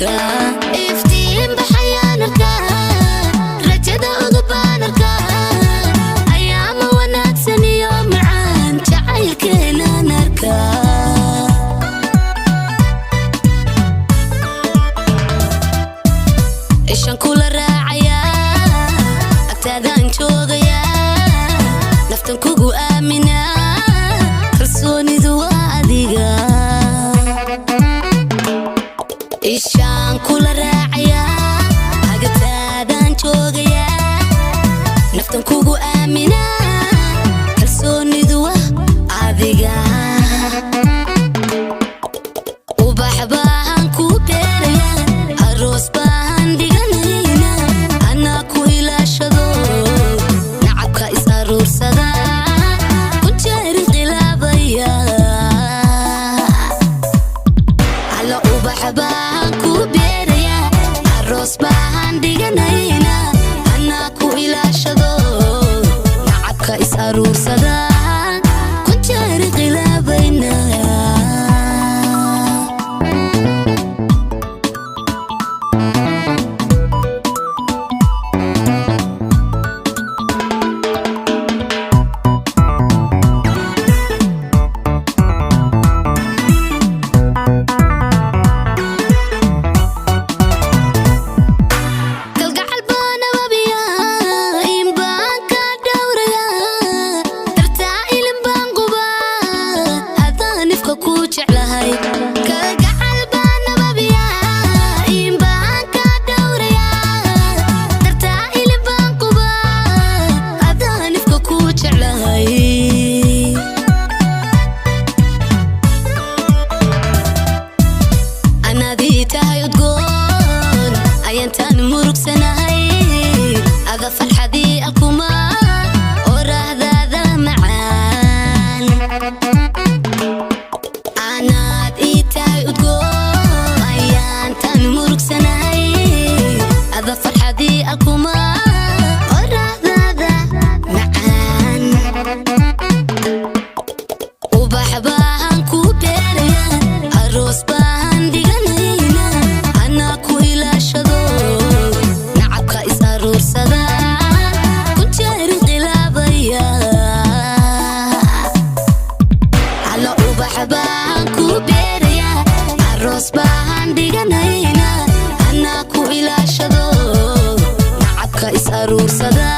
arkaa iftiin baxayaan arkaa rajada udubaan arkaa ayaama wanaagsan iyo macaan jacaylkeenaan arkaa ishaan kula raacayaa agtaadaan joogayaa naftan kugu aaminaa kalsoonidu waa adiga ishaan kula raacayaa agtaadaan joogayaa naftan kugu aaminaa kalsoonidu waa adiga ubax baan ku beerayaa aroos baan dhiganayna anaa ku ilaashado nacabka is aruursada ku jeerin khilaabaya alla ubax baan ku beerayaa aroos baan dhiganayna anaa ku ilaashado nacabka is aruursada ku jeerin khilaabayna aroos baan dhiganayna anaa ku ilaashado nacabka is aruursada